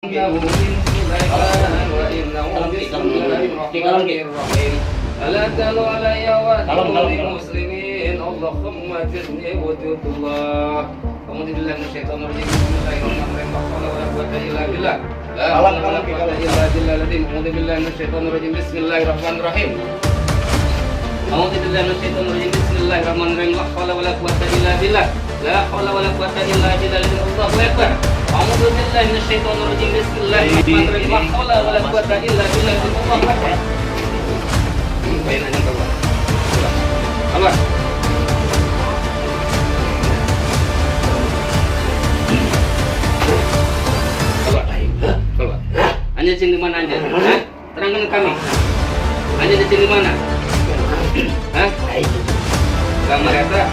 إنه من سليمان وإنه بسم الله الرحمن الرحيم ألا تلوا علي وأتوني مسلمين اللهم أجرني وجود الله أعوذ بالله من الشيطان الرجيم بسم الله الرحمن الرحيم لا حول ولا قوة إلا بالله لا حول ولا قوة إلا بالله العظيم أعوذ بالله من الشيطان الرجيم بسم الله الرحمن الرحيم أعوذ بالله من الشيطان الرجيم بسم الله الرحمن الرحيم لا حول ولا قوة إلا بالله لا حول ولا قوة إلا بالله الله أكبر أعوذ بالله من الشيطان الرجيم بسم الله الرحمن الرحيم لا حول ولا قوة إلا بالله الله أكبر Baik aja keluar. Keluar. Keluar. Keluar. Anda di mana aja? Hah? Terangkan ke kami. Anda di sini mana? Hah? Kamar eta.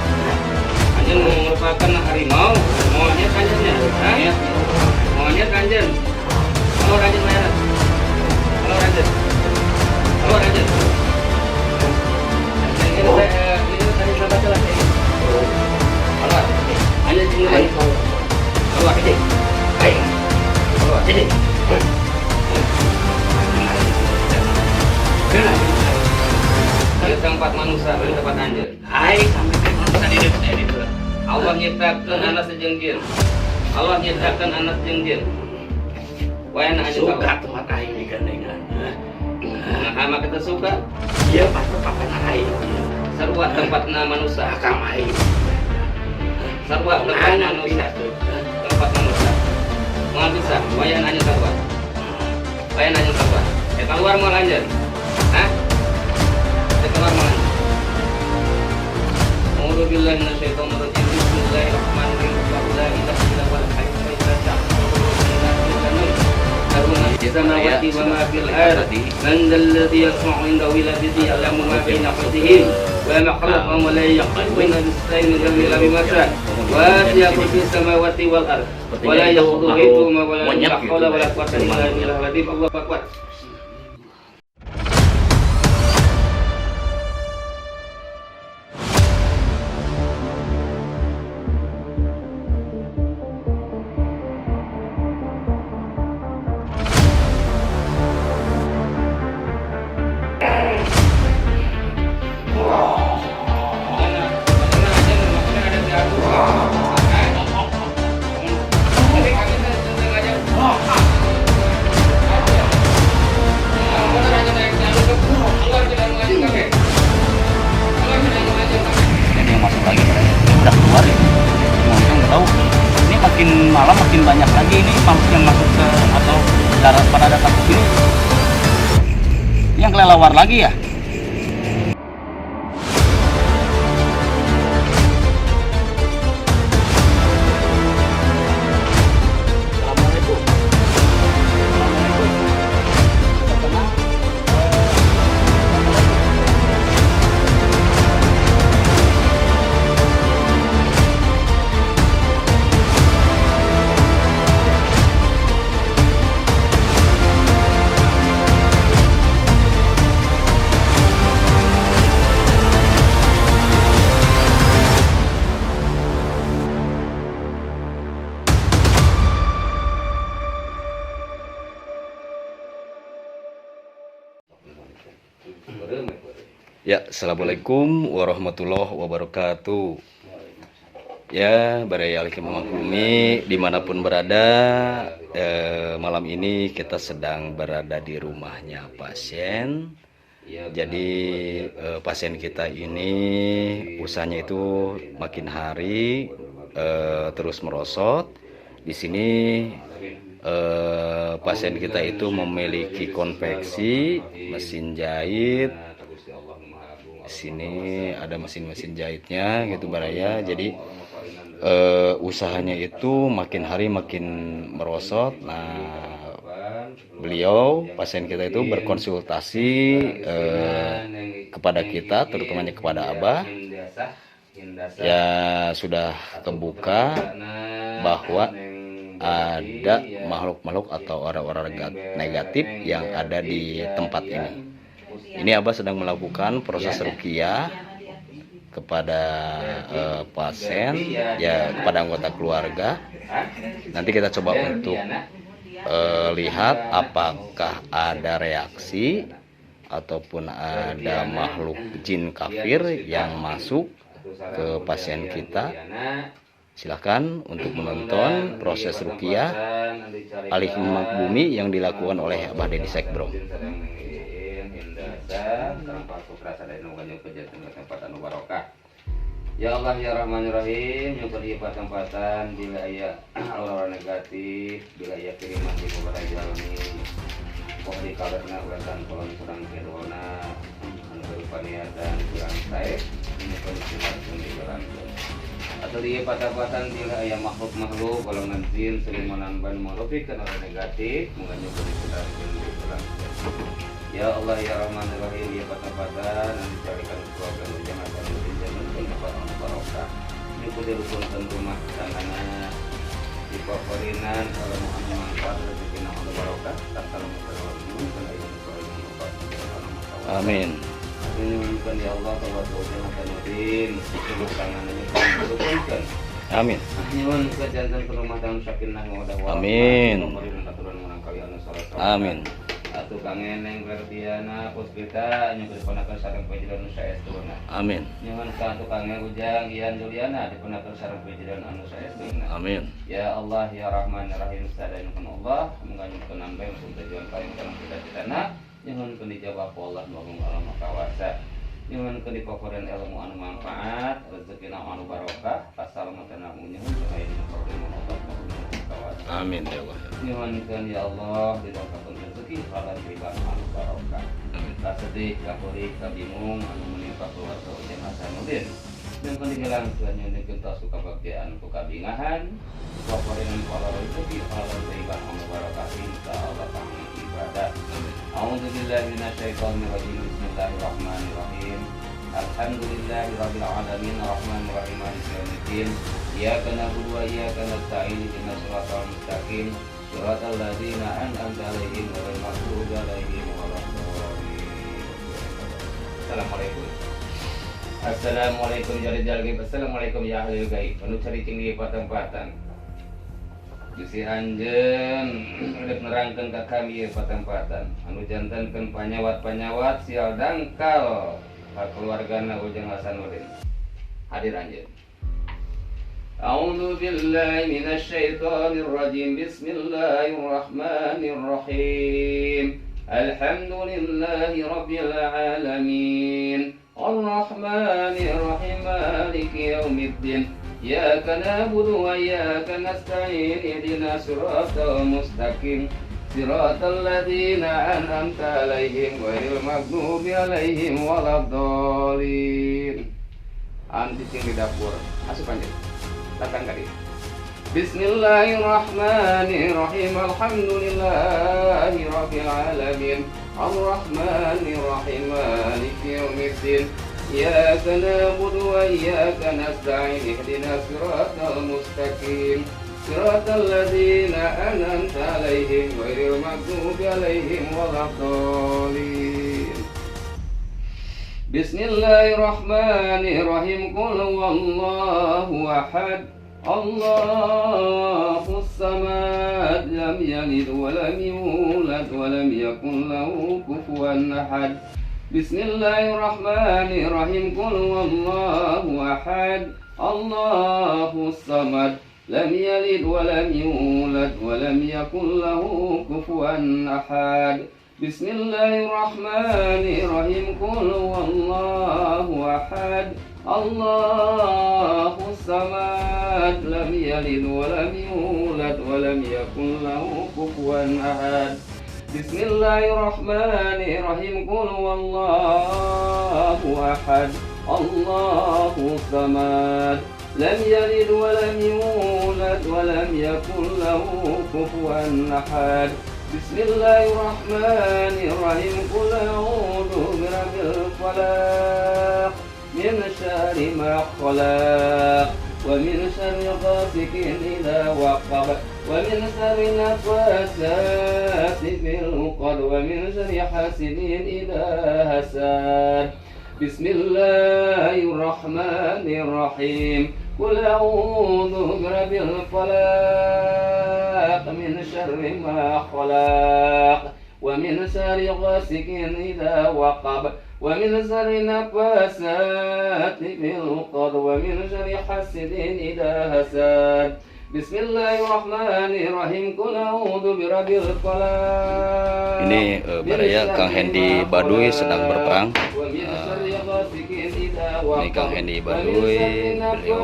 Anda merupakan harimau. Maunya kanjennya. Hah? Maunya kanjen. Keluar aja bayar. Keluar aja. Keluar aja. Ini tadi saya baca lagi. Keluar. Anda di sini lagi. Keluar. Ayo. Keluar. Jadi. Ini tempat manusia, ini tempat anjir. Hai, sampai manusia di depan. Allah nyiptakan anak sejengjin. Allah nyiptakan anak sejengjin. Wayan aja suka tempat air di gandengan. Nah, maka kita suka. Iya, pas tempat air. Sarwa tempatna manusia. Akam air. Sarwa tempat manusia. Tempat manusia. Mau bisa, wayan aja sarwa. Wayan aja sarwa. Keluar mau lanjut. Hah? Keluar mau lanjut. A'udzu billahi minasyaitonir rajim. Bismillahirrahmanirrahim. La ilaha illallah al-hayyul qayyum. Samawati wa ma fil ardi man dzalladzi yasma'u indahu illa bihi ya'lamu ma baina aydihim wa ma khalaqahum wa la yaqdiruna bis-sayyi illa bima syaa wa yaqulu fis samawati wal ardi wa la yaqudu hituhuma wa la hawla wa la quwwata illa billahil azim. Allahu akbar. Makin malam makin banyak lagi ini makhluk yang masuk ke atau darat pada datang ke sini. Yang kelelawar lagi ya. Ya, assalamualaikum warahmatullahi wabarakatuh. Ya, baraya alaikum memaklumi dimanapun berada. Malam ini kita sedang berada di rumahnya pasien. Jadi pasien kita ini usahanya itu makin hari terus merosot. Di sini pasien kita itu memiliki konveksi, mesin jahit. Di sini ada mesin-mesin jahitnya gitu baraya. Jadi usahanya itu makin hari makin merosot. Nah, beliau pasien kita itu berkonsultasi kepada kita, terutamanya kepada Abah. Ya sudah terbuka bahwa ada makhluk-makhluk atau orang-orang negatif yang ada di tempat ini. Ini Abah sedang melakukan proses ruqyah kepada pasien, ya kepada anggota keluarga. Nanti kita coba untuk lihat apakah ada reaksi ataupun ada makhluk jin kafir yang masuk ke pasien kita. Silakan untuk menonton proses ruqyah alih bumi yang dilakukan oleh Abah Dedi Sekbro. Ya Allah ya Rahman ya Rahim, yang beri tempatan bila ia aura negatif, bila ia kiriman di kepada jalani pohon kabarna ulangan kolon kurang kedona anu berupa niatan kurang baik ini kondisi langsung di jalan atau di patah-patah bila ia makhluk golongan jin sering menambah merupakan aura negatif menganyuk kondisi langsung di jalan. Ya Allah ya Rahman ya Rahim, ya patah-patah nanti carikan keluarga jangan barokah ini kudu rukunkan rumah tangannya di pokorinan kalau mau ambil manfaat rezeki nama barokah tak kalau Amin. Ini menunjukkan ya Allah bahwa doa akan udin seluruh tangannya rukunkan. Amin. Nyuwun kejantan ke rumah dan sakinah mawaddah warahmah. Amin. Amin. Atuh kangen yang berdiana puspita nyukur diponakeun sareng pajidan nu saestuna. Amin. Nyuwun ka atuh kangen Ujang Ian Juliana diponakeun sareng pajidan anu saestuna. Amin. Ya Allah ya Rahman ya Rahim sadayunkeun Allah manganyukeun nambah untuk tujuan paling kana cita-citana nyuwun keun dijawab Allah nu alam kawasa. Nyuwun keun dipokoreun ilmu anu manfaat rezekina anu barokah kasalamatan anu nyuwun supaya dipokoreun Allah kawasa. Amin ya Allah. Nyuwun keun ya Allah didongkakeun rezeki halal riban anu barokah. Kasedih, kapurik, kabingung anu menimpa keluarga Ujang Hasanuddin. Dan peninggalan Tuhan yang dikentas kebaktian kukabingahan Wafaringan kepala rezeki halal riban anu barokah insya Allah panggil ibadah. A'udzubillahi minasyaitonirrajim. Bismillahirrahmanirrahim. Alhamdulillahirabbil alamin arrahmanir rahim maliki yaumiddin. Iyyaka na'budu wa iyyaka nasta'in ihdinas siratal mustaqim. Siratal ladzina an'amta 'alaihim ghairil maghdubi 'alaihim waladdallin. Assalamualaikum. Assalamualaikum jari-jari. Assalamualaikum ya ahli gaib. Anu cari tinggi patempatan. Gusti Anjeun rek nerangkeun ka kami patempatan. Anu jantankeun panyawat-panyawat sial dangkal ka keluargana Ujang Hasanuddin. Hadir Anjeun. A'udzu billahi minasy syaithanir rajim. Bismillahirrahmanirrahim. Alhamdulillahi rabbil alamin. Ar-Rahmanir Rahim. Maliki yaumiddin. Iyyaka na'budu wa iyyaka nasta'in. Ihdinas siratal mustaqim. Siratal ladzina an'amta 'alaihim ghairil maghdubi 'alaihim waladdallin. Anti di dapur. Asup anjeun. Datang kali. Bismillahirrahmanirrahim. Alhamdulillahi rabbil alamin. Ar-Rahmanir Rahim. Maliki yaumiddin. Iyyaka na'budu wa iyyaka nasta'in. Ihdinas siratal mustaqim. Siratal ladzina an'amta 'alaihim ghairil maghdubi 'alaihim waladdallin. Bismillahirrahmanirrahim. Qul huwallahu ahad. Allahus samad. Lam yalid wa lam yulad wa lam yakul lahu kufuwan ahad. Bismillahirrahmanirrahim. Qul huwallahu ahad. Allahus samad. Lam yalid wa lam yulad wa lam yakul lahu kufuwan ahad. Bismillahirrahmanirrahim. Qul huwallahu ahad. Allahus samad. Lam yalid wa lam yulad wa lam yakul lahu kufuwan ahad. Bismillahirrahmanirrahim. Qul huwallahu ahad. Allahus samad. Lam yalid wa lam yulad wa lam yakul lahu kufuwan ahad. Bismillahirrahmanirrahim. Qul a'udzu birabbil falaq. Min syarri ma khalaq. Wa min syarri ghasiqin idza waqab. Wa min syarri nafasati fil 'uqad. Wa min syarri hasidin idza hasad. Bismillahirrahmanirrahim. Qul a'udzu birabbil falaq. خلق من شر ما خلق ومن شر غاسق إذا وقب ومن شر النفاثات في العقد ومن شر حاسد إذا حسد بسم الله الرحمن الرحيم قل أعوذ برب الفلق. Ini Baraya Kang Hendy Baduy sedang berperang. Ini Kang Hendy Baduy, beliau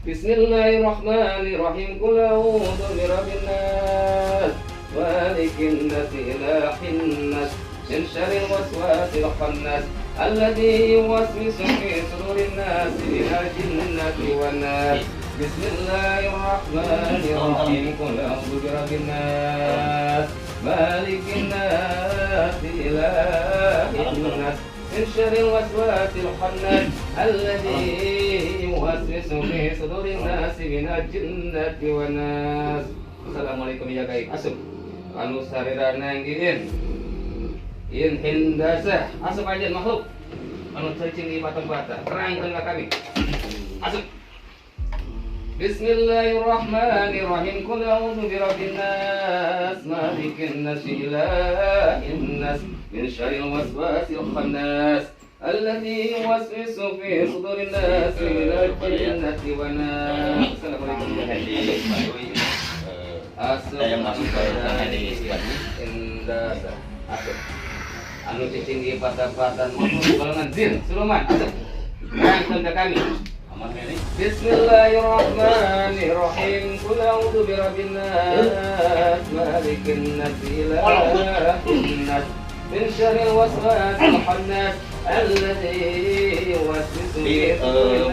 Bismillahirrahmanirrahim. Qul a'udzu birabbin nas malikin nas ilahin nas min syarril waswasil khannas alladzi yuwaswisu fi sudurin nas minal jinnati wan nas. Bismillahirrahmanirrahim. Qul a'udzu birabbin nas malikin nas ilahin nas min syarril waswasil khannas alladzi yuwaswisu fi sudurin nas minal jinnati wan nas. Assalamualaikum ya guys. Asup anu sarirana ngieun in hindasah asup aja makhluk anu cacing di patang-patang terangkan ka kami. Asup. Bismillahirrahmanirrahim. Qul a'udzu birabbin nas malikin nas ilahin nas min syarril waswasil khannas alladzi yuwaswisu fi sudurin nas minal jinnati wan nas. Assalamualaikum warahmatullahi wabarakatuh. Saya masuk ke indah asap anu cicing di patah-patah golongan jin Sulaiman. Asap terangkan ke kami. Bismillahirrahmanirrahim. Qul a'udzu birabbin nas malikin nas ilahin nas min syarril waswasil khannas alladzi yuwaswisu fi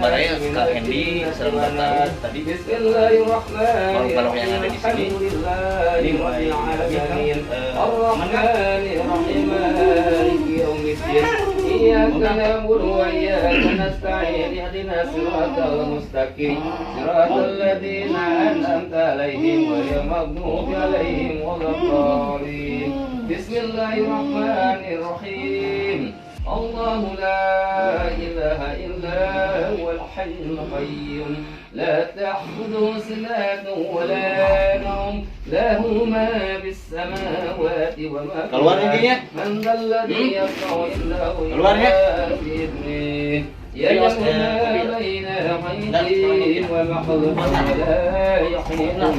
Baraya Kang Hendy sedang bertarung tadi. Bismillahirrahmanirrahim. Kalau yang ada di sini ini Ar-Rahmanirrahim Maliki yaumiddin Iyyaka na'budu wa iyyaka nasta'in ihdinas siratal mustaqim siratal ladzina an'amta 'alaihim ghairil maghdubi 'alaihim waladdallin. Bismillahirrahmanirrahim. Allahu la ilaha illa huwal hayyul qayyum la ta'khudhuhu sinatun wa la nawm lahu ma bis samawati wa ma fil ardi man dhal ladzi yashfa'u indahu illa bi'idhnihi ya'lamu ma bayna aydihim wa ma khalfahum wa la yuhituna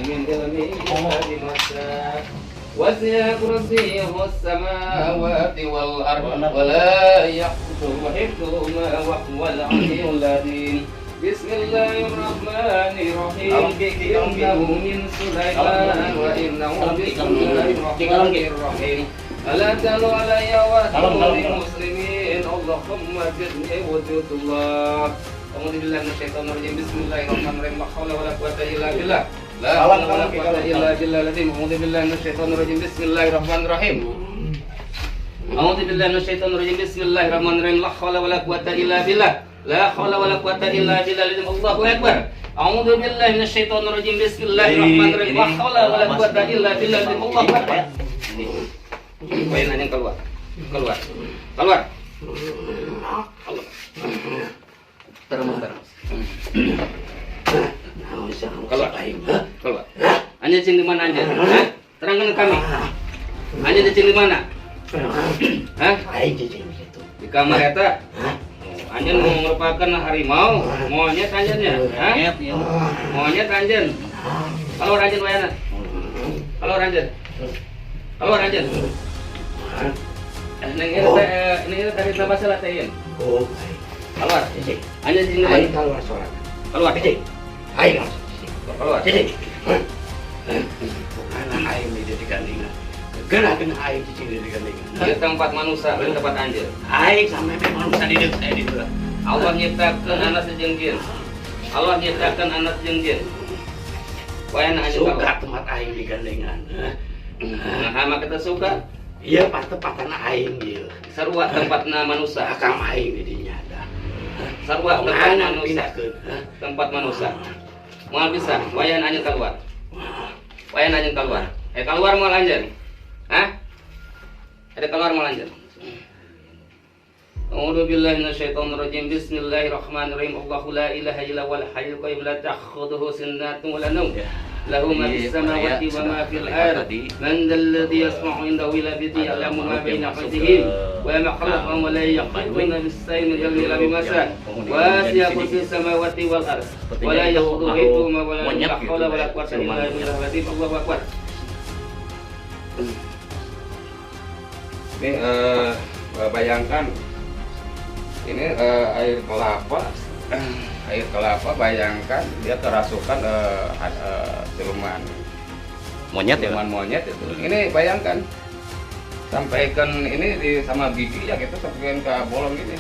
min ilmihi illa bima sha'a. وسع كرسيه السماوات والأرض ولا يحوطه حفظهما وهو العلي العظيم. بسم الله الرحمن الرحيم. إنه من سليمان وإنه بسم الله الرحمن الرحيم. ألا تلوا علي وأتوني مسلمين اللهم زدني وزد الله. Alhamdulillah minasyaitonir rajim. Bismillahirrahmanirrahim. La haula wala quwwata illa billah. La haula wala quwwata illa billahil azim. Alhamdulillah minasyaitonir rajim. Bismillahirrahmanirrahim. Alhamdulillah minasyaitonir rajim. Bismillahirrahmanirrahim. La haula wala quwwata illa billah. La haula wala quwwata illa billahil azim. Allahu akbar. Alhamdulillah minasyaitonir rajim. Bismillahirrahmanirrahim. La haula wala quwwata illa billahil azim. Allahu akbar. Poin yang keluar. Keluar. Keluar. Allah. Terus. Keluar. Anja cing di mana anja? Terangkan ke kami. Anja di cing di mana? Hah? Di kamar eta. Anja mau merupakan harimau, monyet anjennya. Hah? Monyet anjen. Keluar anjen wayana. Keluar anjen. Keluar anjen. Ini tadi apa salah tayin? Keluar. Anja di sini lagi. Keluar suara. Keluar. Ayo. Keluar. Anak air ini jadi gandingan. Gerak air di sini di gandingan. Di tempat manusia, di tempat anjir. Air sampai manusia di dekat saya di dekat. Allah nyiptakan anak sejeng jin. Allah nyiptakan anak sejeng jin. Wayana aja Suka tempat air di gandingan. Nah, hama kita suka. Iya pas tempat anak air dia. Sarua tempatna manusia. Akam air di dinya. Sarua tempat manusia. Tempat manusia. Moal bisa, wayan anjeun keluar. Wayan anjeun keluar. Keluar moal anjeun. Hah? Ada keluar moal anjeun. أعوذ بالله من الشيطان الرجيم بسم الله الرحمن الرحيم الله لا إله إلا هو الحي القيوم لا تأخذه سنة ولا نوم له ما في السماوات وما في الأرض من ذا الذي يسمع عنده إلا بإذنه يعلم ما بين أيديهم وما خلقهم ولا يحيطون بشيء من علمه إلا بما شاء وسع كرسي السماوات والأرض ولا يؤوده حفظهما ولا حول ولا قوة إلا بالله العظيم الله أكبر. Ini bayangkan ini air kelapa bayangkan dia kerasukan siluman Monyet ya, Pak? siluman monyet itu. Ini bayangkan sampaikan ini sama biji ya gitu sampaikan ke bolong ini.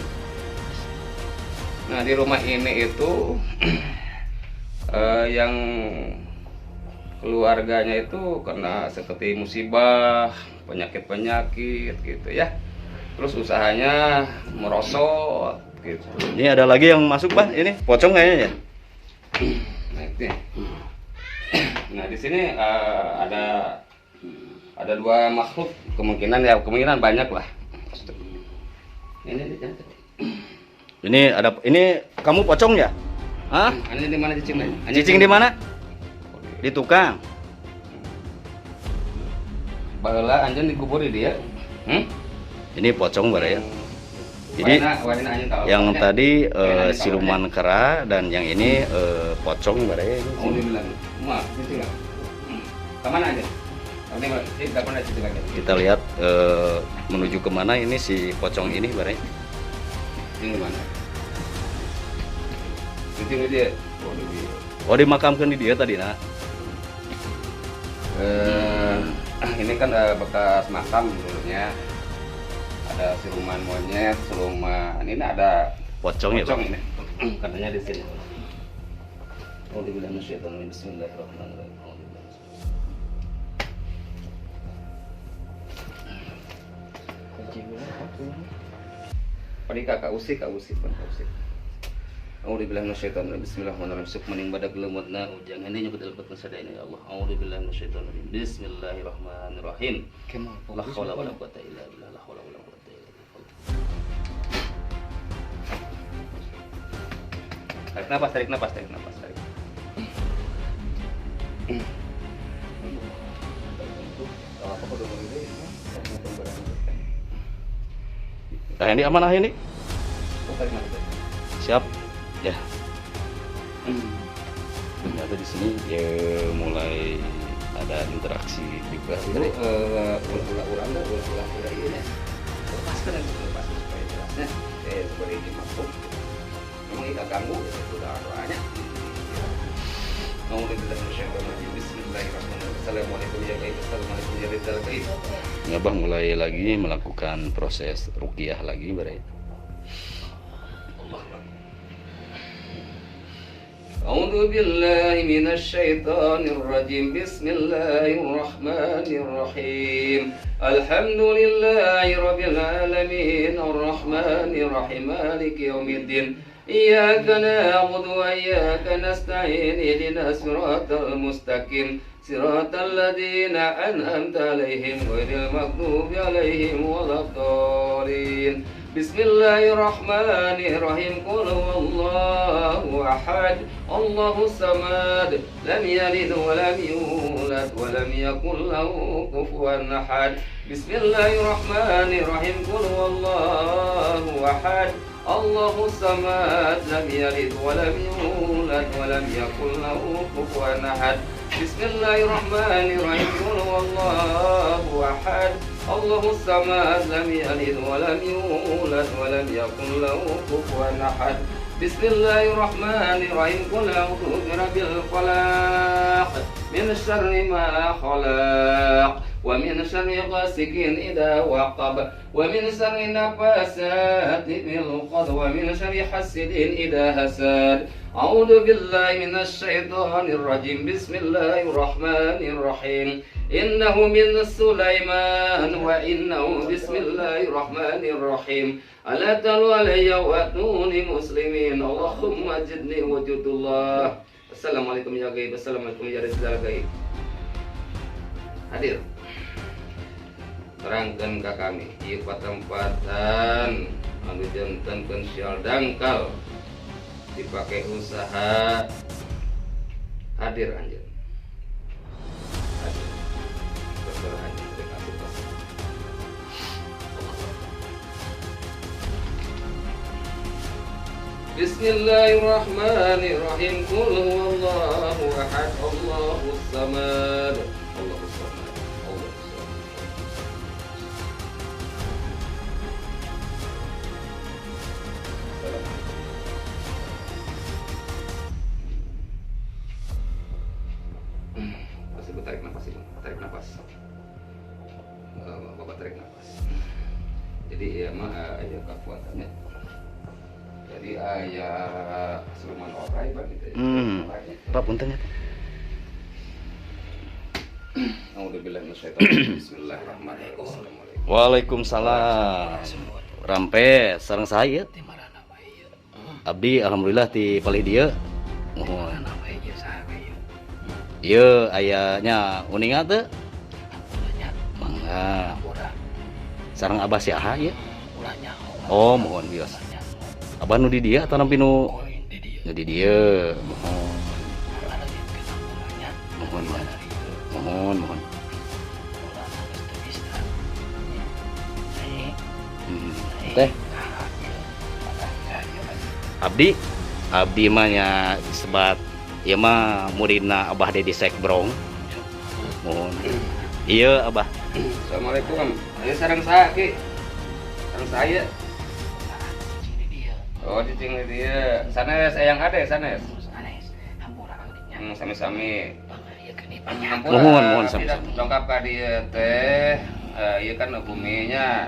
Nah di rumah ini itu yang keluarganya itu kena seperti musibah, penyakit gitu ya. Terus usahanya merosot gitu. Ini ada lagi yang masuk, Pak. Ini pocong kayaknya ya. Nah, ini. Nah di sini ada dua makhluk kemungkinan banyak lah. Ini kamu pocong ya? Hah? Ini di mana cicing? Cicing di mana? Di tukang. Baheula anjeun dikubur di dia. Ini pocong bare ya. Jadi yang tadi siluman kera dan yang ini pocong bare. Oh dibilang, "Ma, cicing enggak?" Kemana aja? Enggak pernah cicing lagi. Kita lihat menuju kemana ini si pocong ini bare. Cicing di mana? Cicing di dia. Oh, di dia. Oh, dimakamkan di dia tadi, nah. Ini kan bekas makam dulunya. Ada siluman monyet, siluman ini ada Pocong ya, Pak? ini. Katanya di sini. Oh, dibilang syaitan bismillahirrahmanirrahim. Padi kakak usik. A'udzubillahi minasyaitonir rajim. Bismillahirrahmanirrahim. Suk maning badak lemutna ujang ini nyebut lepat sadaya ya Allah. A'udzubillahi minasyaitonir rajim. Bismillahirrahmanirrahim. La haula wala quwwata illa billah. La haula wala quwwata illa billah. Tarik napas. Nah, ini amanah ini. Siap. Ya. Ternyata di sini ya mulai ada interaksi juga. Jadi ulang-ulang ini. Lepaskan supaya jelasnya. Seperti ini masuk. Memang kita ganggu sudah doanya. Bismillahirrahmanirrahim. Assalamualaikum ya guys. Assalamualaikum ya guys. Ngabah mulai lagi melakukan proses ruqyah lagi berarti. A'udzu billahi minasy syaithanir rajim. Bismillahirrahmanirrahim. Alhamdulillahi rabbil alamin arrahmanir rahim maliki yaumiddin. Iyyaka na'budu wa iyyaka nasta'in ihdinas siratal mustaqim siratal ladzina an'amta 'alaihim ghairil maghdubi 'alaihim waladdallin. Bismillahirrahmanirrahim. Qul huwallahu ahad, Allahus samad, lam yalid wa lam yulad wa lam yakul lahu kufuwan ahad. Bismillahirrahmanirrahim. Qul huwallahu ahad, Allahus samad, lam yalid wa lam yulad wa lam yakul lahu kufuwan ahad. Bismillahirrahmanirrahim. Qul huwallahu ahad, Allahus samad, lam yalid wa lam yulad wa lam yakul lahu kufuwan ahad. Bismillahirrahmanirrahim. Qul a'udzu birabbil falaq min syarri ma khalaq wa min syarri ghasikin idza waqab wa min syarri nafasati fil 'uqad wa min syarri hasidin idza hasad. A'udzu billahi minasy syaithanir rajim. Bismillahirrahmanirrahim. Innahu min Sulaiman wa innahu bismillahirrahmanirrahim. Ala talu alayya wa atuni muslimin. Allahumma jidni wujudullah. Assalamualaikum ya gaib. Assalamualaikum ya rizal gaib. Hadir. Terangkan ke kami ieu patempatan anu jantankeun sial dangkal dipakai usaha hadir anjeun. Hadir. Terserah anjeun rek asup. Bismillahirrahmanirrahim. Qul huwallahu ahad, Allahus samad. Allahus samad. Allahus samad. Masih tarik nafas itu, tarik nafas. Bapak tarik nafas. Jadi ya mah ada kekuatannya. Jadi ayah siluman orai Pak gitu ya. Pak punten ya. Alhamdulillah Bismillahirrahmanirrahim. Waalaikumsalam. Rampe sareng saya. Abdi alhamdulillah ti palih dieu. Mohon. Ieu ayahnya uninga teu? Mangga. Sareng Abah si Aha ieu. Oh, mohon bios. Abah nu di dia atau nampi nu di dia. Mohon. Teh. Abdi mah nya sebat ieu mah muridna Abah Dedi Sekbrong. Mohon. Iya, Abah. Assalamualaikum. Ayo sareng saya Ki. Sareng saya. Oh, cicing di dia. Sanes ayang ade sanes. Sami-sami. Mohon sami-sami. Lengkap ka dieu teh. Ieu kan buminya.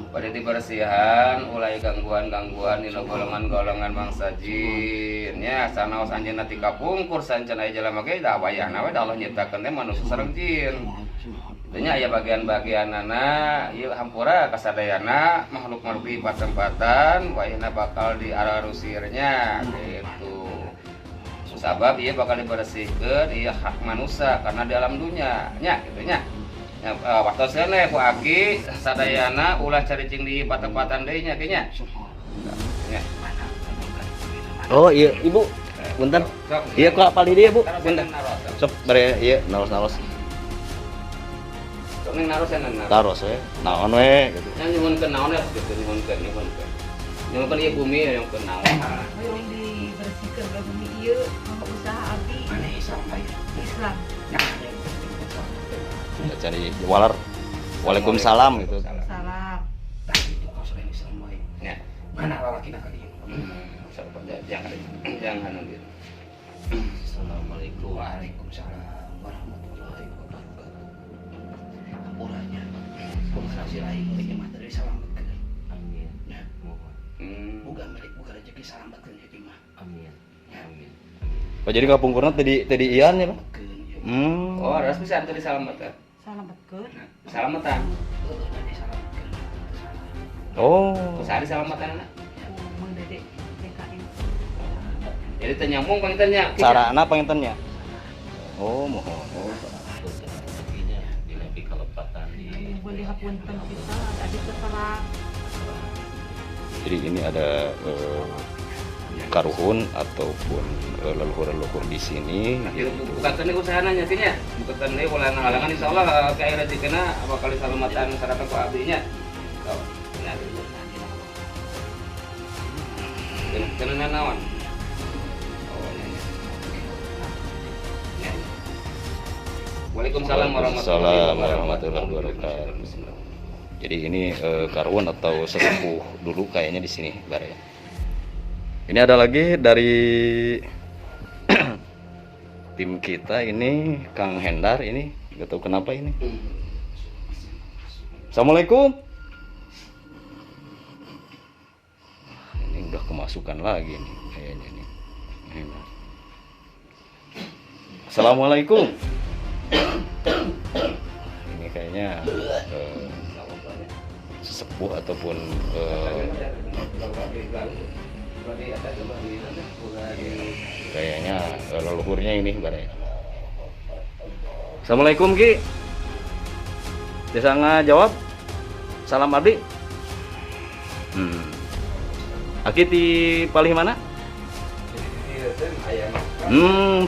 Pada dibersihan ulai gangguan-gangguan dina golongan-golongan bangsa jin nya sanaos anjeunna ti kapungkur sancan aya jelema ge da wayahna we da Allah nyiptakeun teh manusia sareng jin. Nya aya bagian-bagianana ieu hampura kasadayana makhluk-makhluk di tempat-tempatan wayahna bakal diararusirnya gitu. Sabab ieu bakal dibersihkeun ieu hak manusia karena di alam dunia nya kitu nya. Waktu sene ku aki sadayana ulah caricing di tempat-tempatan deui nya kieu nya. Oh iya Ibu, punten. Iya ku apal di dieu Bu, punten. Sok bare ieu naros-naros. Sok ning naros cenah. Taros we, naon we gitu. Nya nyuhunkeun naon ya gitu nyuhunkeun. Nyuhunkeun ieu bumi yang keun naon. Yang dibersihkan ke bumi ieu mah usaha abdi. Mana Islam bae? Islam. Cari walar. Waalaikumsalam gitu. Salam. Tadi itu kau selain Islam bae. Ya. Mana lalaki nak kali? Jangan nanti. Assalamualaikum. Waalaikumsalam warahmatullahi wabarakatuh. Ampuranya. Kasih lain lagi materi salametkeun. Amin. Ya. Bukan rezeki salametkeun ya mah. Amin. Amin. Oh jadi kapungkurna tadi ian ya, Pak? Oh, harus bisa antar disalametkeun. Salametkeun. Salamatan. Oh. Usaha disalametanna. Mang Dede TKN. Jadi teu nyambung pangitannya. Sarana pangintennya. Oh, mohon. Mun dihapunten kita ada terserah. Jadi ini ada karuhun ataupun leluhur-leluhur di sini. Bukan tadi usahana nya kinya. Bukan tadi ulah ngalangan insyaallah ke air rezekina bakal disalamatan masyarakat ku abdinya. Tuh. Kena naon? Oh, ya. Waalaikumsalam warahmatullahi wabarakatuh. Jadi ini karuhun atau sesepuh dulu kayaknya di sini, Bar ya. Ini ada lagi dari tim kita ini Kang Hendar ini, nggak tahu kenapa ini. Assalamualaikum. Ini udah kemasukan lagi nih kayaknya nih. Assalamualaikum. Ini kayaknya sesepuh ataupun kayaknya leluhurnya ini bareng. Assalamualaikum Ki. Bisa ngajawab? Salam abdi. Aki di paling mana?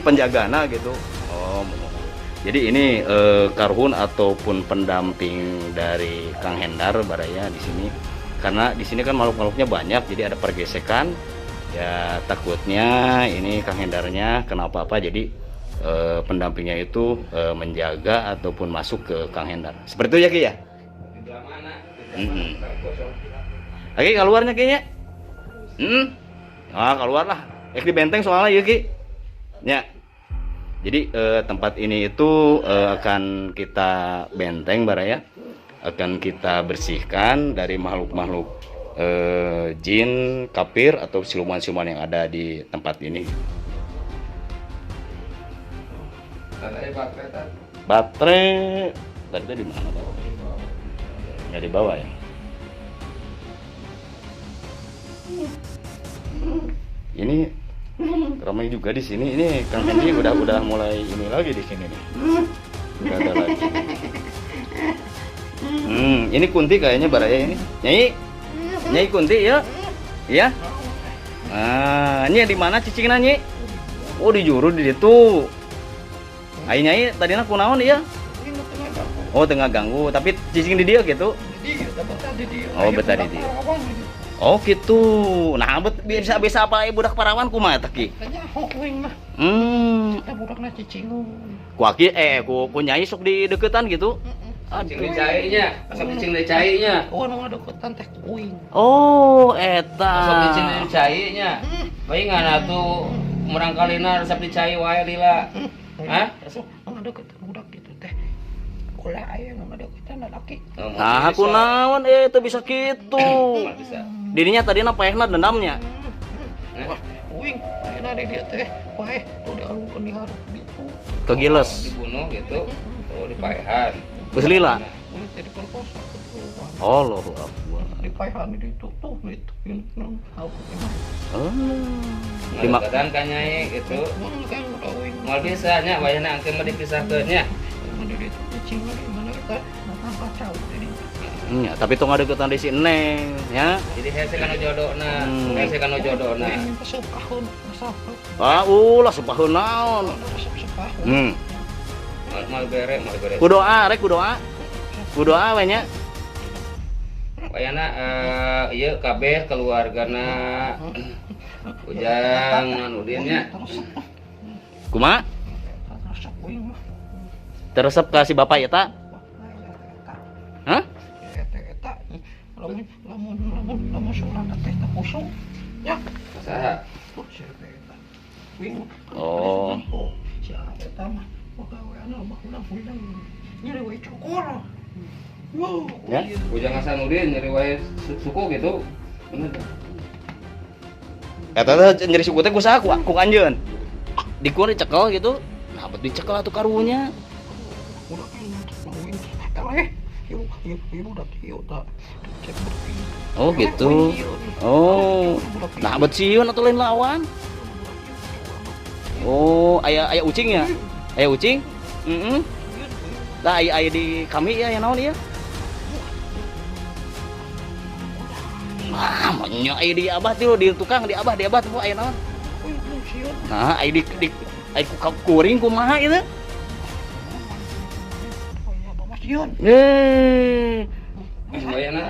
Penjagana gitu. Oh, jadi ini karhun ataupun pendamping dari Kang Hendar baraya di sini. Karena di sini kan makhluk-makhluknya banyak, jadi ada pergesekan. Ya takutnya ini Kang Hendarnya kenapa apa, jadi pendampingnya itu menjaga ataupun masuk ke Kang Hendar. Seperti itu ya Ki ya? Oke, keluarnya kayaknya. Keluar lah. Di benteng soalnya ya Ki. Ya. Jadi tempat ini itu akan kita benteng baraya, akan kita bersihkan dari makhluk-makhluk jin, kafir atau siluman-siluman yang ada di tempat ini. Baterai tadi di mana? Nggak di bawah ya? Ini ramai juga di sini. Ini Kang Hendy udah mulai ini lagi di sini nih. Udah ada lagi. Ini Kunti kayaknya baraya ini. Nyai Kunti ya? Iya. Ini di mana cicingna Nyai? Oh di juru di situ. Ayo Nyai tadinya kunaon ya? Oh tengah ganggu, tapi cicing di dia gitu. Oh betah di dia. Oh gitu. Nah bisa apa budak parawan kumaha teh Ki? Budakna cicing. Ku Aki ku Nyai sok di deketan gitu. Cicing dicainya, asal cicing dicainya. Oh, nu deketan teh kuing. Oh, eta. Asal cicing dicainya. Bae ngana tuh merangkalina resep dicai wae lila. Hah? Nu deketan budak gitu teh. Kula aya nu deketan laki. Nah, aku naon itu bisa gitu. Bisa. Dirinya tadinya paehna dendamnya. Kuing, ayeuna di dieu teh paeh tuh dialungkeun di hareup gitu. Kegiles. Dibunuh gitu. Oh, dipaehan. Geus lila. Kuing teh diperkosa. Allahu Akbar. Dipaehan di ditu tuh gitu. Nu hauk mah. Di Ngadeketan ka Nyai gitu. Kan udah kuing. Moal bisa nya wayahna angkeun mah dipisahkeun nya. Di ditu cicing lagi mana kita makan kacau jadi. Ya, tapi tong ngadeukeutan di si Neng ya. Jadi hese kana jodona. Hese kana jodona. Kuing sepahun, sapah. Ulah sepaheun naon. Sepahun. Mal bere. Kudoa we nya. Wayana ieu kabeh keluargana Ujang Udin nya. Kumaha? Resep kuing mah. Teresep ka si bapak eta? Hah? Eta lamun surat teh teh kusuk. Ya. Saha? Kuing. Oh. Si eta mah pagaweana bakulang pulang. Nyeri we cokor. Wow. Ya. Ujang Hasanuddin nyeri wae suku gitu. Bener. Eta teh nyeri suku teh kusaha ku anjeun. Dikur dicekel gitu. Nah, bet dicekel atuh karunya. Udah kan kuing. Ieu udah kieu tak. Cek berpi. Oh gitu. Oh. Nah, bet sieun atuh lain lawan. Oh, aya ucing ya? Aya ucing? Lah aya di kami ya yang naon ieu? Nya aya di abah tuh di tukang di abah tuh aya naon? Nah, aya di kuring kumaha ieu?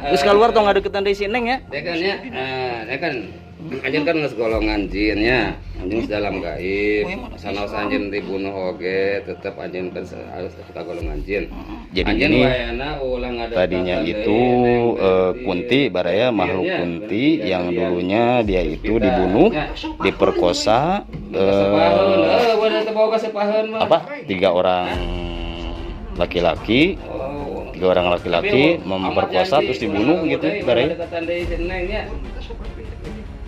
Geus keluar tong ngadeukeutan deui si Neng ya. Dekan ya. Dekan. Anjeun kan geus golongan jin nya. Anjeun dalam gaib. Sanaos anjeun dibunuh oge, tetep anjeun kan harus ka golongan jin. Jadi ini tadinya itu Kunti baraya makhluk Kunti yang dulunya dia itu dibunuh, diperkosa apa? 3 orang laki-laki. 3 orang laki-laki memperkosa terus dibunuh gitu baraya.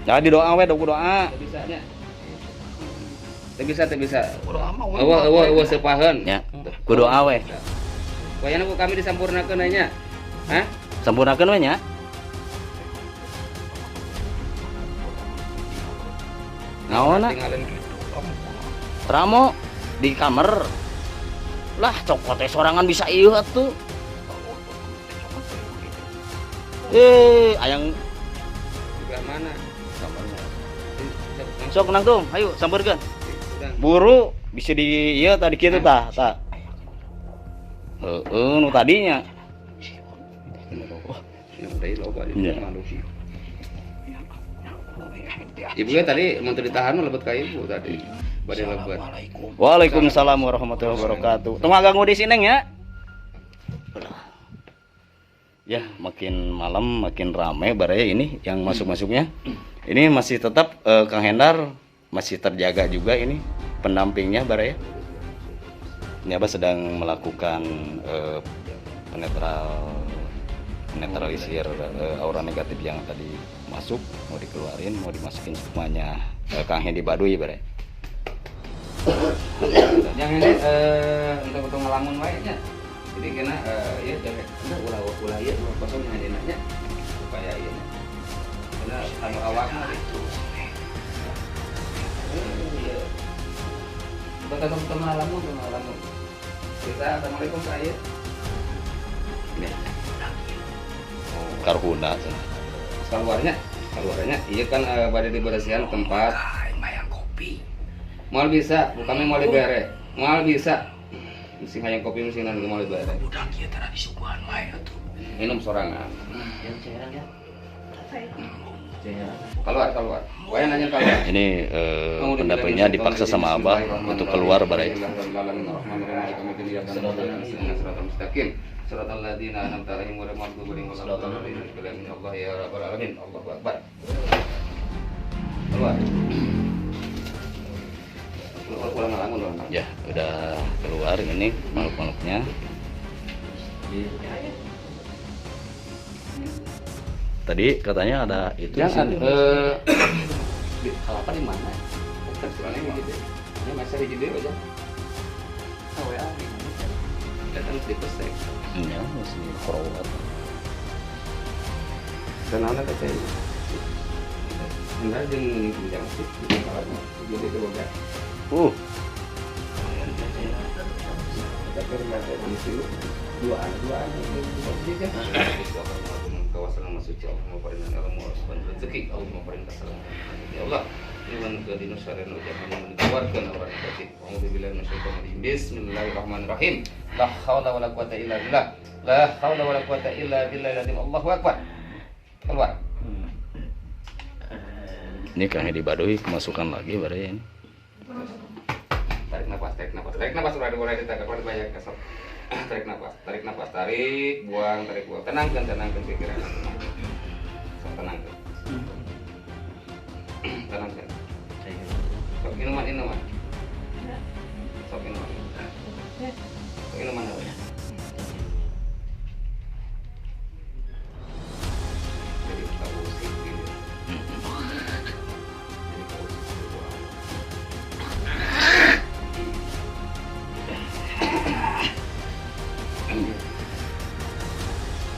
Nah, di doa we doa. Teu bisa. Eueuh sepaheun. Ya. Ku doa we. Wayana ku kami disampurnakeun nya. Hah? Sampurnakeun we nya. Naonna? Ramo di kamar. Lah cokot teh sorangan bisa ieu atuh. Ayang Sebelah mana? Sok nangtung, ayo sampeurkeun. Buru bisa di ieu tadi kitu tah. Heeh, nu tadinya. Ibu ya tadi mau ditahan lebet ka ibu tadi. Badai lebet. Waalaikumsalam warahmatullahi wabarakatuh. Tunggu ganggu di sini ya. Ya, makin malam makin ramai baraya ini yang masuk-masuknya. Ini masih tetap Kang Hendar masih terjaga juga ini pendampingnya baraya. Ini Abah sedang melakukan penetralisir aura negatif yang tadi masuk, mau dikeluarin, mau dimasukin semuanya Kang Hendi Baduy baraya. Yang ini untuk ngelamun wae nya. Jadi kena ya jangan ulah ieu kosong yang nya supaya ieu kena anu awakna gitu. Kita ngelamun. Kita assalamualaikum saya. Ini. Karhuna. Keluarnya iya kan pada dibersihan tempat Mayang kopi. mal bisa bukannya mau dibere mal bisa mesti hayang kopi mesti nan mau dibere Budak ieu tara disuguhan wae atuh. minum sorangan Yang cairan ya. keluar wae nanya keluar Ini pendampingnya dipaksa sama Abah untuk keluar baraya. Suratul ladzina an'amta 'alaihim ghairil maghdubi 'alaihim waladdallin. Allah ya rabbal alamin. Allahu akbar. Keluar. Keluar ngalamun loh. Ya, udah keluar ini makhluk-makhluknya. Tadi katanya ada itu di Jangan sini. apa di mana? Terserahnya gitu. Ini masih di video aja. WA di mana? Datang di pesek. Ya, masih perawat. Dan anak kecil. Anda jeung jangan sih jadi itu boga. Tapi enggak ada di situ. Dua anak juga. Kawasan masuk Allah mau peringan ilmu dan rezeki Allah mau peringan keselamatan ya Allah iman ke dinu syarren jangan dikeluarkan orang negatif auzubillahi minasyaitonir rajim bismillahirrahmanirrahim la haula wala quwata illa billah la haula wala quwata illa billahil azim Allahu akbar keluar Ini Kang Hendi Baduy kemasukan lagi baraya ini. tarik nafas udah ditekan banyak kesel tarik nafas buang tenangkan pikiran tenangkan sok minuman jadi tahu sih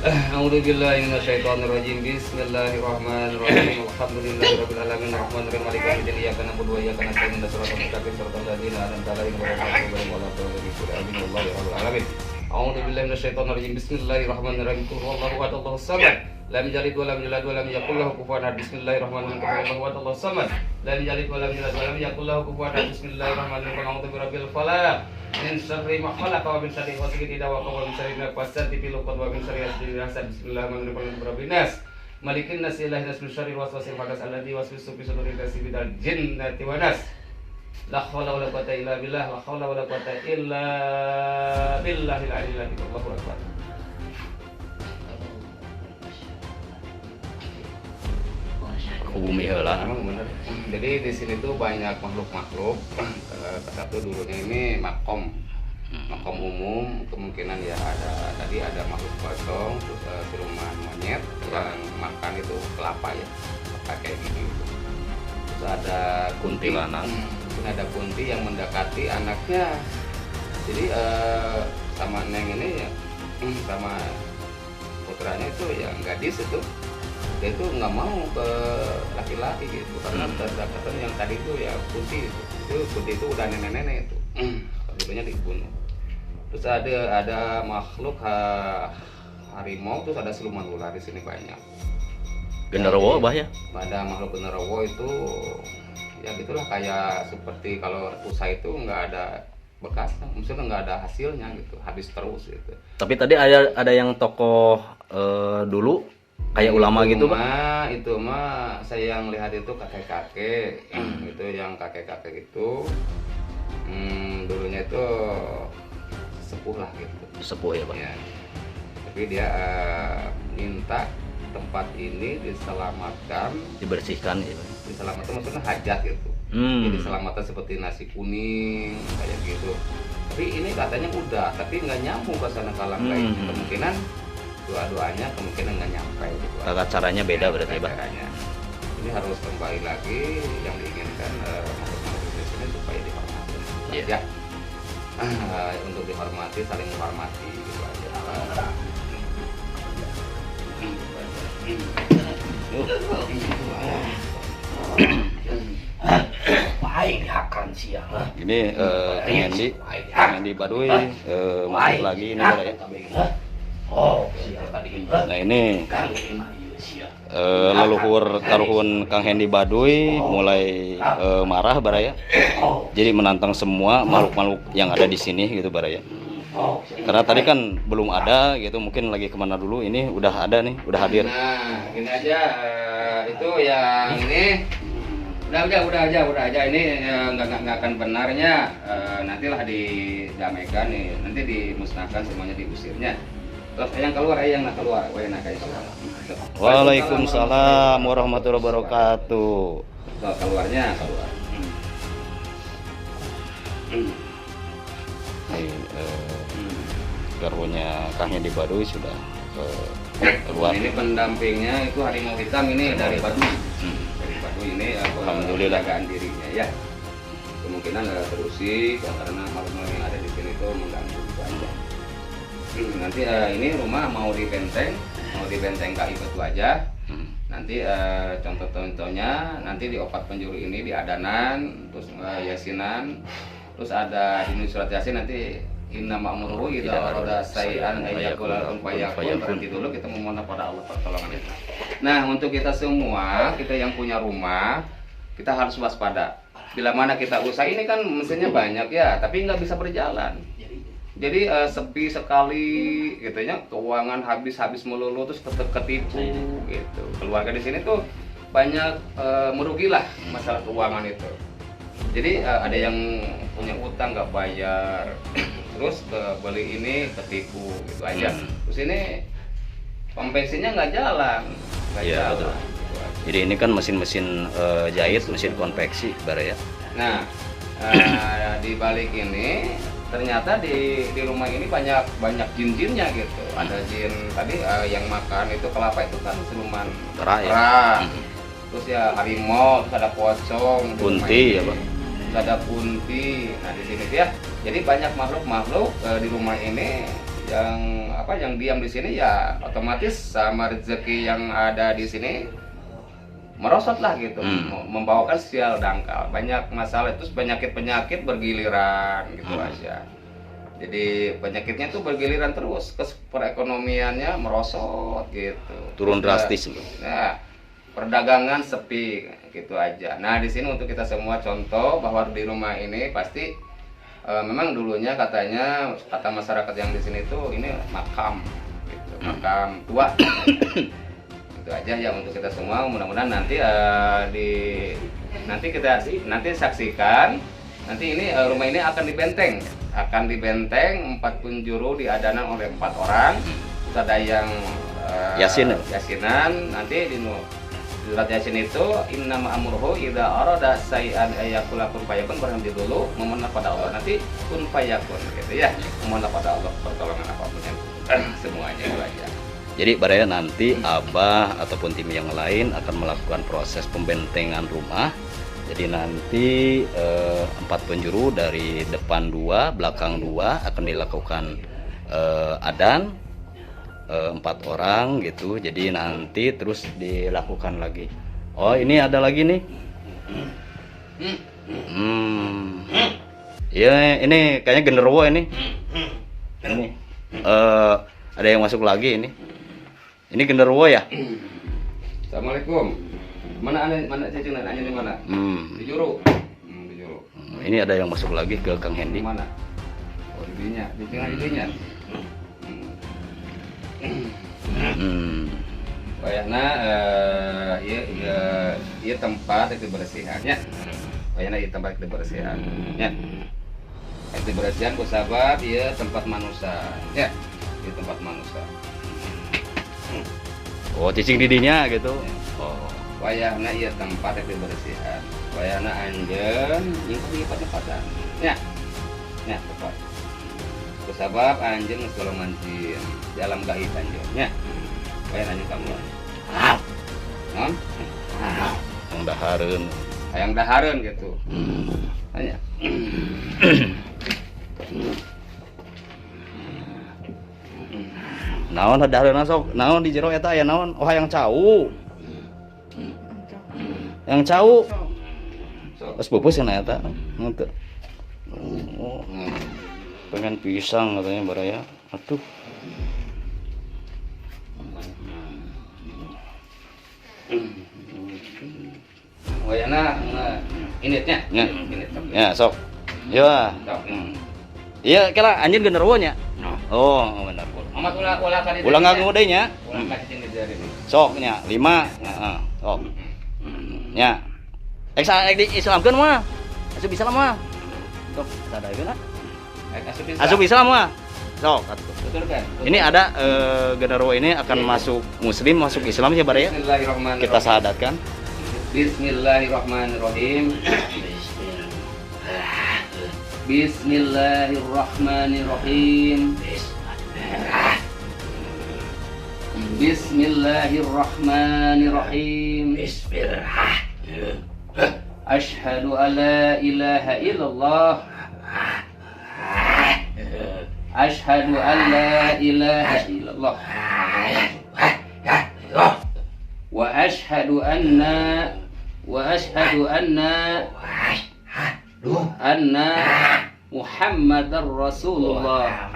A'udzubillahi minasyaitonirrajim. Bismillahirrahmanirrahim. Alhamdulillahirabbil alamin arrahmanirrahim maliki yaumiddin iyyaka na'budu wa iyyaka nasta'in ihdinas siratal mustaqim siratal ladzina an'amta 'alaihim ghairil maghdubi 'alaihim waladdallin. A'udzubillahi minasyaitonirrajim. Bismillahirrahmanirrahim. Qul huwallahu ahad Allahus samad. Lam yalid wa lam yulad wa lam yakul lahu kufuwan ahad. Bismillahirrahmanirrahim. Qul huwallahu ahad Allahus samad. Lam yalid wa lam yulad wa lam yakul lahu kufuwan ahad. Bismillahirrahmanirrahim. A'udzu birabbil falaq. Min syarri ma khalaqa wa min syarri ghasiqin idza waqa wa min syarri nafasati fil 'uqad wa min syarri hasidin idza hasad. Bismillahirrahmanirrahim. Rabbin nas malikin nas ilahin nas min syarri waswasil khannas alladzi yuwaswisu fi suduril nasi minal jinnati wan nas. La haula wala quwata illa billah. La haula wala quwata illa billahil aliyyil azim. Allahu akbar. Bumi heula. Memang benar. Jadi di sini tuh banyak makhluk-makhluk. Satu dulunya ini makom umum, kemungkinan ya tadi ada makhluk kosong, terus siluman monyet yang makan itu kelapa ya, kayak gini. Terus ada Kuntilanak. Mungkin ada kunti yang mendekati anaknya. Jadi sama neng ini ya, sama putranya itu yang gadis itu. Dia itu nggak mau ke laki-laki gitu karena berdasarkan yang tadi itu ya kunti itu udah nenek-nenek itu dulunya dibunuh. Terus ada makhluk harimau, terus ada siluman ular di sini banyak. Genderuwo bah ya. Ada makhluk genderuwo itu ya gitulah, kayak seperti kalau usaha itu nggak ada bekasnya, maksudnya nggak ada hasilnya gitu, habis terus gitu. Tapi tadi ada yang tokoh dulu kayak ulama gitu Pak? Itu mah saya yang lihat itu kakek-kakek, itu yang kakek-kakek itu dulunya itu sepuh lah gitu. Sepuh ya Pak? Ya. Tapi dia minta tempat ini diselamatkan, Dibersihkan ya Pak? diselamatkan maksudnya hajat gitu. Jadi selamatan seperti nasi kuning kayak gitu. Tapi ini katanya udah, tapi nggak nyambung ke sana kalang lain. Kemungkinan doa-doanya kemungkinan nggak nyampe gitu. Tata caranya beda berarti Pak? Caranya. Ini harus kembali lagi yang diinginkan makhluk-makhluk di sini supaya dihormati. Iya. Ya. Untuk dihormati, saling menghormati gitu aja. Baik akan siang. Ini Kang Hendy Baduy masuk lagi ini Bara ya. Oh, siang tadi. Nah ini Siang. leluhur karuhun Kang Hendy Baduy mulai marah Bara ya. Jadi menantang semua makhluk-makhluk yang ada di sini gitu Bara ya. Karena tadi kan belum ada gitu, mungkin lagi kemana dulu, ini udah ada nih, udah hadir. Nah, ini aja itu yang ini udah aja ini nggak akan benarnya, nantilah didamaikan nih, nanti dimusnahkan semuanya, diusirnya. Terus yang keluar nak keluar, Waalaikumsalam warahmatullahi wabarakatuh. Tuh, keluar. Ini karuhunnya Kang Hendy Baduy sudah keluar. Ini pendampingnya itu harimau hitam ini dari Baduy. Dari Baduy ini Alhamdulillah. penjagaan dirinya ya. Kemungkinan terusik karena makhluk yang ada di sini itu mengganggu aja. Nanti ini rumah mau dibenteng kayu batu aja. Nanti contoh-contohnya nanti di opat penjuru ini di adanan, terus yasinan, terus ada di surat yasin nanti inna ma'muruhu idza arada sayan ayyakul fayakun. Berhenti dulu, kita memohon pada Allah pertolongan itu. Nah, untuk kita semua, kita yang punya rumah, kita harus waspada. Bila mana kita usaha ini kan mesinnya banyak ya, tapi nggak bisa berjalan. Jadi sepi sekali gitu ya, keuangan habis melulu, terus ketipu gitu. Keluarga di sini tuh banyak merugilah masalah keuangan itu. Jadi ada yang punya utang nggak bayar, terus beli ini ketipu gitu aja. Terus ini pom bensinnya nggak jalan, Iya, betul. Gitu aja. Jadi ini kan mesin-mesin jahit, mesin konveksi Bara ya. Nah, di balik ini ternyata di rumah ini banyak jin-jinnya gitu. Ada jin tadi yang makan itu kelapa itu kan siluman Kera ya. Terus ya harimau, terus ada pocong, Kunti ya Pak. terus ada kunti. Nah di sini ya, jadi banyak makhluk di rumah ini yang diam di sini ya, otomatis sama rezeki yang ada di sini merosot lah gitu, membawakan sial dangkal, banyak masalah, terus penyakit bergiliran gitu aja. Jadi penyakitnya tuh bergiliran terus, perekonomiannya merosot gitu. Turun drastis. Nah, perdagangan sepi gitu aja. Nah, di sini untuk kita semua contoh bahwa di rumah ini pasti memang dulunya kata masyarakat yang di sini tuh ini makam gitu, makam tua. Itu aja ya untuk kita semua. Mudah-mudahan nanti nanti saksikan nanti ini rumah ini akan dibenteng 4 penjuru diadanan oleh 4 orang. Terus ada yang yasinan nanti di surat yasin itu inna ma'amurhu idza arada sayan ayyakul kun fayakun. Berhenti dulu, memohon pada Allah, nanti kun fayakun gitu ya, memohon pada Allah pertolongan apapun yang semuanya itu aja. Jadi Bara ya, nanti Abah ataupun tim yang lain akan melakukan proses pembentengan rumah. Jadi nanti 4 penjuru dari depan 2, belakang 2 akan dilakukan adan 4 orang gitu. Jadi nanti terus dilakukan lagi. Oh ini ada lagi nih. Ya ini kayaknya genderuwo ini. Ini ada yang masuk lagi ini. Ini genderuwo ya? Assalamualaikum. Mana cacing anjing di mana? Di juru. Di juru. Ini ada yang masuk lagi ke Kang Hendy. Di mana? Oh, di dinya, di tengah dinya. Bayana ieu tempat itu bersihannya. Bayana ieu tempat itu bersihan. Ya. Itu bersihan ku sabab ieu tempat manusia. Ya. Ieu tempat manusia. Oh, cicing didinya gitu. Oh. Wayahna ieu tempat itu bersihan. Wayahna anjeun ingkung di pada-pada. Ya. Ya, tepat. Ku sabab anjeun geus golongan jin di alam gaib anjeun. Ya. Wayah nanya kamu. Non? Yang dahareun. Hayang dahareun gitu. Tanya. Naon dahareun sok? Naon di jero eta aya naon? Oh, yang cau. Yang cau. Geus pupus cenah eta. Henteu. Oh. Pengen pisang katanya baraya. Aduh. Wayana initnya. Ya. Init. Ya, sok. Ya. Iya, kira anjeun genderuwo nya. Oh, bener. Amat ulah kali. Ulang nganggo deui nya. Ulah cacing di jari. Sok nya 5. Heeh. Sok. Nya. Ek di Islamkeun mah. Asup Islam mah. Sok, sadaeuna. Asup Islam mah. Sok atuh. Betul kan? Ini ada genderuwo ini akan masuk muslim, masuk Islam ya bare ya. Bismillahirrahmanirrahim. Kita syahadatkan. Bismillahirrahmanirrahim. Bismillahirrahmanirrahim. Bismillahirrahmanirrahim. Asyhadu an la ilaha illallah. Asyhadu an la ilaha illallah. Wa asyhadu anna Muhammadar Rasulullah.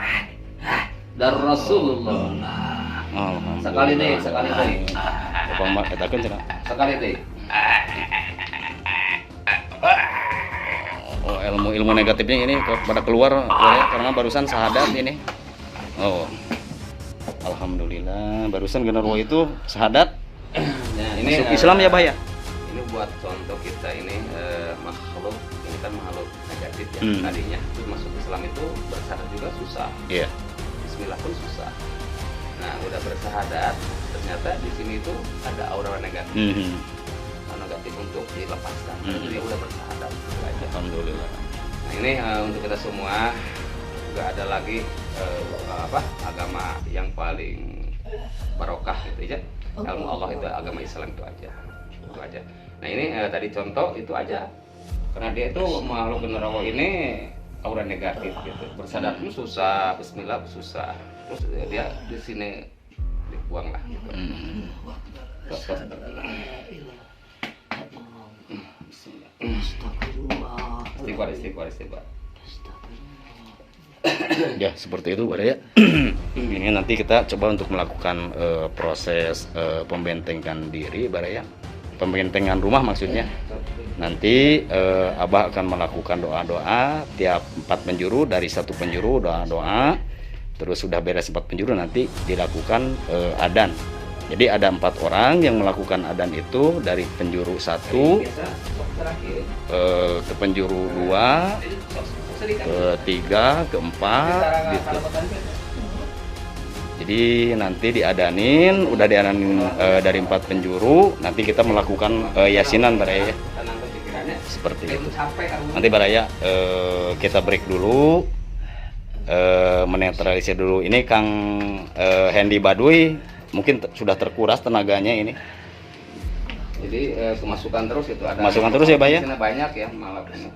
Dan Rasulullah. Sekali deh. Bapak mak katakeun cenah. Sekali deh. Oh, ilmu negatifnya ini pada keluar ya, karena barusan syahadat ini. Oh. Alhamdulillah, barusan genderuwo itu syahadat. Nah, Masuk Islam ya, Bah ya? Ini buat contoh kita ini makhluk, ini kan makhluk negatif ya. Tadinya itu masuk Islam itu bersyahadat juga susah. Iya. Bismillah pun susah. Nah, udah bersyahadat, ternyata di sini itu ada aura negatif. Negatif untuk dilepaskan. Jadi udah bersyahadat. Alhamdulillah. Nah, ini untuk kita semua juga ada lagi agama yang paling barokah gitu ya. Ilmu Allah itu agama Islam itu aja. Itu aja. Nah, ini tadi contoh itu aja. Karena dia itu makhluk genderuwo ini aura negatif gitu. Bersyahadat pun susah, bismillah susah. Terus dia di sini dibuang lah gitu. Istighfar. Ya, seperti itu, Bara ya. Ini nanti kita coba untuk melakukan proses pembentengan diri, Bara ya. Pembentengan rumah maksudnya. Nanti Abah akan melakukan doa-doa tiap 4 penjuru, dari 1 penjuru doa-doa. Terus sudah beres 4 penjuru nanti dilakukan adan. Jadi ada 4 orang yang melakukan adan itu dari penjuru 1 ke penjuru 2, ke 3, ke 4 gitu. Jadi nanti diadanin, udah diadanin dari 4 penjuru, nanti kita melakukan yasinan Baraya ya. Seperti itu. Nanti Baraya kita break dulu, menetralisir dulu. Ini Kang Hendy Baduy mungkin sudah terkuras tenaganya ini. Jadi kemasukan terus itu ada. Kemasukan terus ya, Bay ya? Banyak ya malam ini.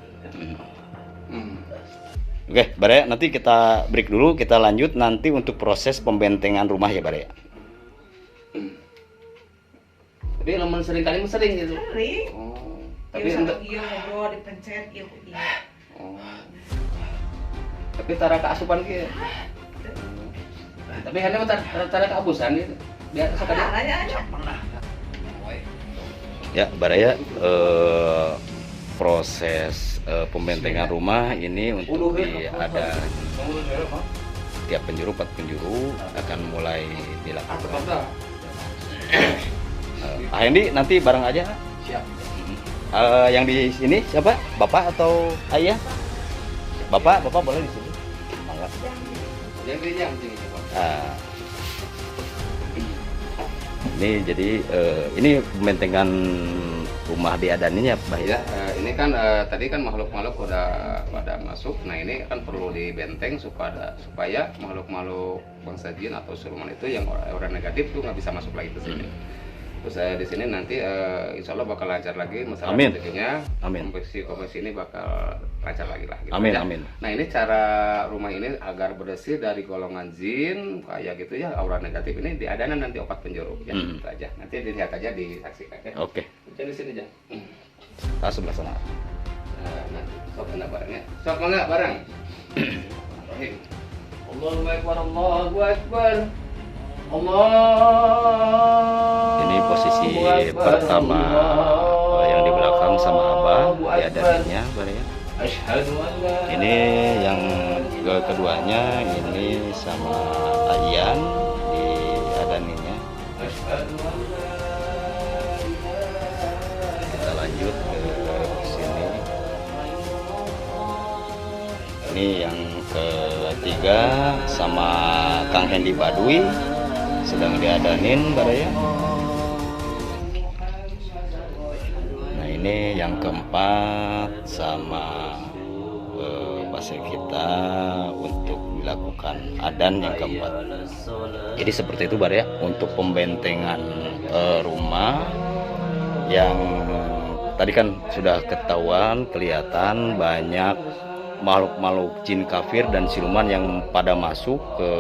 Oke, Bare, nanti kita break dulu, kita lanjut nanti untuk proses pembentengan rumah ya, Bare. Tapi lamun sering kali sering gitu. Sering. Oh. Tapi untuk iya ngobrol dipencet iya. Oh. Tapi tara keasupan gitu. Tapi hanya tara keabusan gitu. Biar sekali Nanya aja. Ya, Baraya, proses pembentengan rumah ini untuk ada tiap penjuru 4 penjuru akan mulai dilakukan. Pak Hendi nanti bareng aja. Siap. Yang di sini siapa? Bapak atau ayah? Bapak boleh di sini. Mangga. Ini jadi ini pembentengan rumah diadaninya, Pak ya. Ini kan tadi kan makhluk-makhluk udah pada masuk. Nah ini kan perlu dibenteng supaya makhluk-makhluk bangsa jin atau siluman itu yang orang negatif tuh nggak bisa masuk lagi ke sini. Terus di sini nanti insya Allah bakal lancar lagi masalah rezekinya. Amin. Kompetisi ini bakal lancar lagi lah. Gitu amin, aja. amin. Nah ini cara rumah ini agar bersih dari golongan jin kayak gitu ya, aura negatif ini diadakan nanti 4 penjuru ya, gitu aja. Nanti dilihat aja, disaksikan ya. Oke. Jadi sini aja. Kita sebelah sana. Nah, sok mana barangnya? Sok mana barang? Allahu Akbar, Allahu Akbar. Allah. Ini posisi pertama yang di belakang sama Abah diadaninya, Baraya. Ini yang keduanya ini sama Ayan diadaninya. Kita lanjut ke sini. Ini yang ketiga sama Kang Hendi Baduy sedang diadanin, Baraya. Nah ini yang keempat sama pasien kita untuk dilakukan adan yang keempat. Jadi seperti itu, Baraya, untuk pembentengan rumah yang tadi kan sudah ketahuan, kelihatan banyak makhluk-makhluk jin kafir dan siluman yang pada masuk ke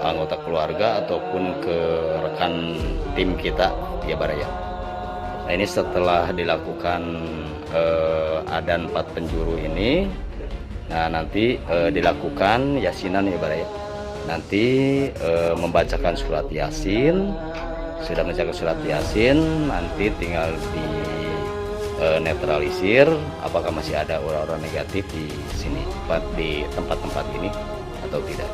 anggota keluarga ataupun ke rekan tim kita ya, Baraya. Nah ini setelah dilakukan adan 4 penjuru ini, nah nanti dilakukan yasinan ya, Baraya. Nanti membacakan surat yasin. Sudah membacakan surat yasin, nanti tinggal di netralisir apakah masih ada aura-aura negatif di sini, di tempat-tempat ini atau tidak.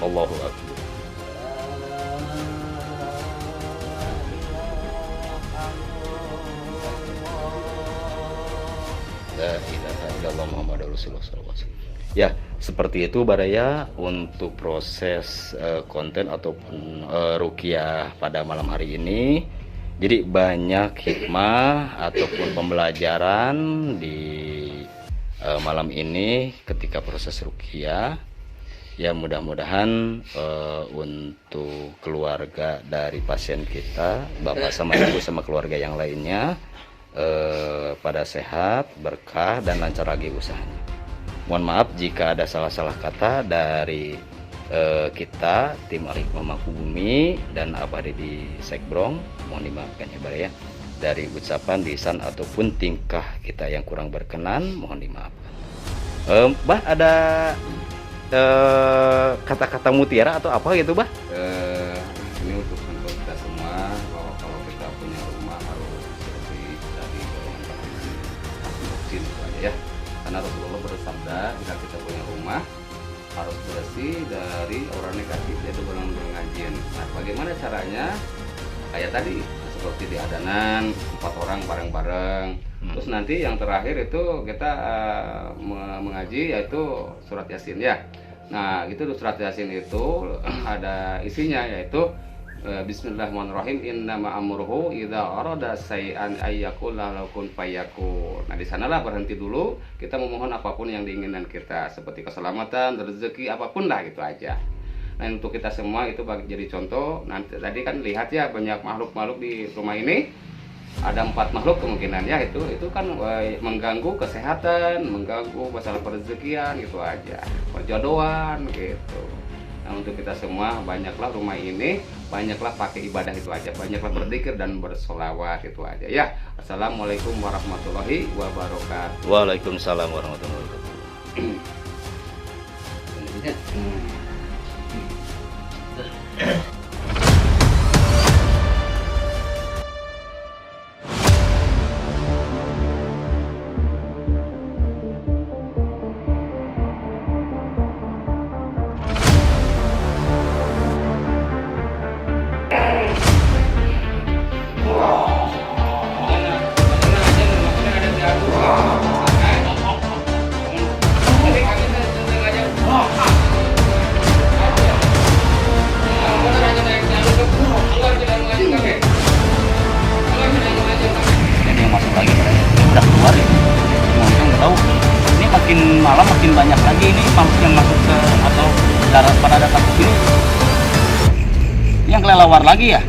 Allahu Akbar. La ilaha illallah Muhammadur Rasulullah SAW. Ya, seperti itu, Baraya, untuk proses konten ataupun ruqyah pada malam hari ini. Jadi banyak hikmah ataupun pembelajaran di malam ini ketika proses ruqyah. Ya mudah-mudahan untuk keluarga dari pasien kita, bapak sama ibu sama keluarga yang lainnya pada sehat, berkah, dan lancar lagi usahanya. Mohon maaf jika ada salah-salah kata dari kita tim Al-Hikmah Bumi dan Abah Didi Sekbrong. Mohon dimaafkan ya, Baraya, dari ucapan, lisan ataupun tingkah kita yang kurang berkenan, mohon dimaafkan. Bah, ada kata-kata mutiara atau apa gitu, Bah? Ini untuk kita semua, bahwa kalau kita punya rumah harus bersih dari golongan jin aja ya. Karena Rasulullah bersabda, jika kita punya rumah harus bersih dari aura negatif, yaitu golongan jin. Nah, bagaimana caranya? Kayak tadi, seperti di adanan 4 orang bareng-bareng. Terus nanti yang terakhir itu kita mengaji yaitu surat yasin ya. Nah itu surat yasin itu ada isinya yaitu Bismillahirrahmanirrahim, innama amruhu idza arada syai'an ayyaqula lahu kun fayakun. Nah di sanalah berhenti dulu, kita memohon apapun yang diinginkan kita, seperti keselamatan, rezeki, apapun lah, gitu aja. Nah untuk kita semua itu jadi contoh. Nanti tadi kan lihat ya, banyak makhluk-makhluk di rumah ini. Ada 4 makhluk kemungkinan ya, itu kan mengganggu kesehatan, mengganggu masalah perezekian, gitu aja, perjodohan gitu. Nah untuk kita semua, banyaklah rumah ini, banyaklah pakai ibadah, itu aja, banyaklah berzikir dan bersolawat, itu aja ya. Assalamualaikum warahmatullahi wabarakatuh. Waalaikumsalam warahmatullahi wabarakatuh. Ini yang masuk lagi udah keluar ya. Mungkin nggak tahu. Ini makin malam makin banyak lagi ini makhluk yang masuk ke atau darat pada datang ke sini. Yang kelelawar lagi ya.